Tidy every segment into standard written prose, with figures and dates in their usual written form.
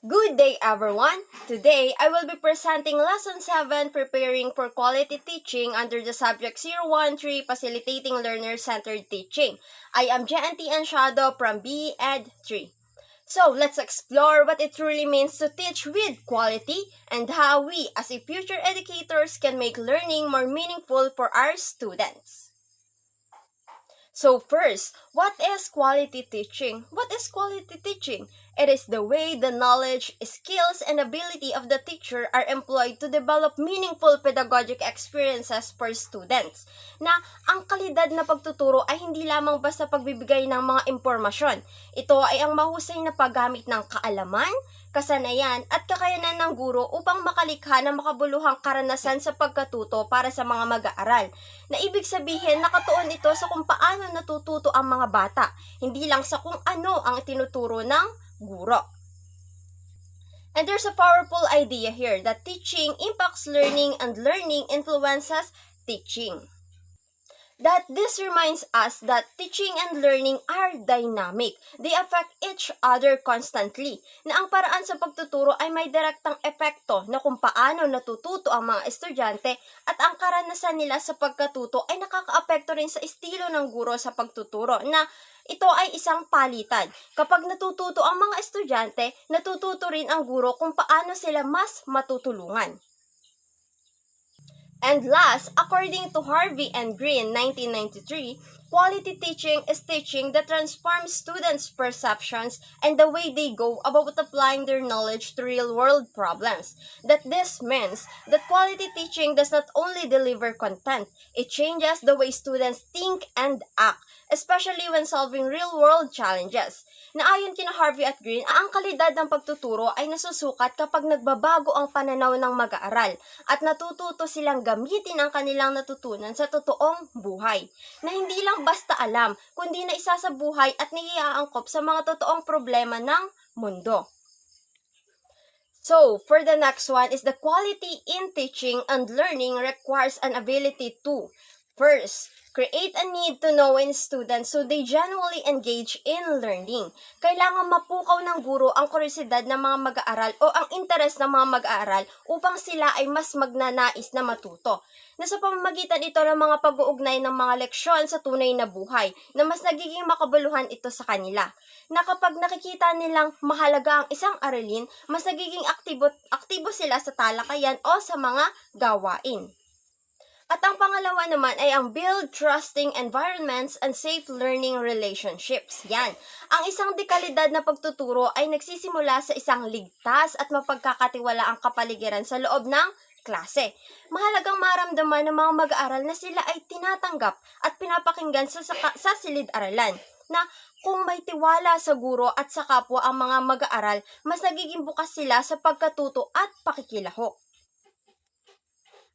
Good day everyone! Today, I will be presenting Lesson 7, Preparing for Quality Teaching under the subject 013, Facilitating Learner-Centered Teaching. I am JNT Anshado from BE Ed 3. So, let's explore what it truly means to teach with quality and how we as a future educators can make learning more meaningful for our students. So first, what is quality teaching? What is quality teaching? It is the way the knowledge, skills, and ability of the teacher are employed to develop meaningful pedagogic experiences for students. Na ang kalidad na pagtuturo ay hindi lamang basta pagbibigay ng mga impormasyon. Ito ay ang mahusay na paggamit ng kaalaman, kasanayan, at kakayanan ng guro upang makalikha ng makabuluhang karanasan sa pagkatuto para sa mga mag-aaral. Na ibig sabihin, nakatuon ito sa kung paano natututo ang mga bata, hindi lang sa kung ano ang tinuturo ng guro. And there's a powerful idea here that teaching impacts learning and learning influences teaching. That this reminds us that teaching and learning are dynamic. They affect each other constantly. Na ang paraan sa pagtuturo ay may direktang epekto na kung paano natututo ang mga estudyante at ang karanasan nila sa pagkatuto ay nakakaapekto rin sa estilo ng guro sa pagtuturo na ito ay isang palitan. Kapag natututo ang mga estudyante, natututo rin ang guro kung paano sila mas matutulungan. And last, according to Harvey and Green, 1993, quality teaching is teaching that transforms students' perceptions and the way they go about applying their knowledge to real-world problems. That this means that quality teaching does not only deliver content, it changes the way students think and act, especially when solving real-world challenges. Na ayon kina Harvey at Green, ang kalidad ng pagtuturo ay nasusukat kapag nagbabago ang pananaw ng mag-aaral at natututo silang gamitin ang kanilang natutunan sa totoong buhay. Na hindi lang basta alam, kundi na isa sa buhay at naiaangkop sa mga totoong problema ng mundo. So, for the next one is the quality in teaching and learning requires an ability to first, create a need to know in students so they genuinely engage in learning. Kailangan mapukaw ng guro ang kuryosidad ng mga mag-aaral o ang interes ng mga mag-aaral upang sila ay mas magnanais na matuto. Na sa pamamagitan ito ng mga pag-uugnay ng mga leksyon sa tunay na buhay, na mas nagiging makabuluhan ito sa kanila. Na kapag nakikita nilang mahalaga ang isang aralin, mas nagiging aktibo sila sa talakayan o sa mga gawain. At ang pangalawa naman ay ang build trusting environments and safe learning relationships. Yan. Ang isang dekalidad na pagtuturo ay nagsisimula sa isang ligtas at mapagkakatiwalaang kapaligiran sa loob ng klase. Mahalagang maramdaman ng mga mag-aaral na sila ay tinatanggap at pinapakinggan sa silid-aralan. Na kung may tiwala sa guro at sa kapwa ang mga mag-aaral, mas nagiging bukas sila sa pagkatuto at pakikilahok.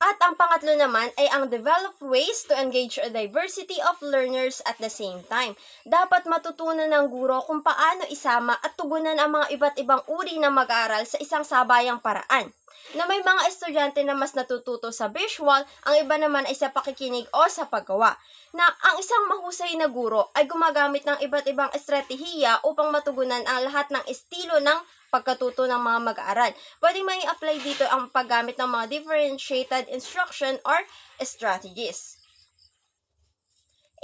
At ang pangatlo naman ay ang develop ways to engage a diversity of learners at the same time. Dapat matutunan ng guro kung paano isama at tugunan ang mga iba't ibang uri ng mag-aaral sa isang sabayang paraan. Na may mga estudyante na mas natututo sa visual, ang iba naman ay sa pakikinig o sa paggawa. Na ang isang mahusay na guro ay gumagamit ng iba't ibang estratehiya upang matugunan ang lahat ng estilo ng pagkatuto ng mga mag-aaral. Pwedeng may apply dito ang paggamit ng mga differentiated instruction or strategies.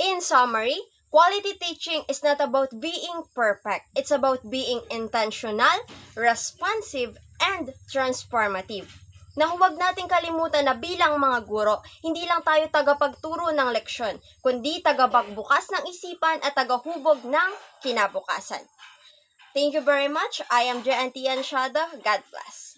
In summary, quality teaching is not about being perfect. It's about being intentional, responsive, and transformative. Na huwag nating kalimutan na bilang mga guro, hindi lang tayo tagapagturo ng leksyon, kundi tagapagbukas ng isipan at tagahubog ng kinabukasan. Thank you very much. I am JNT Anshado. God bless.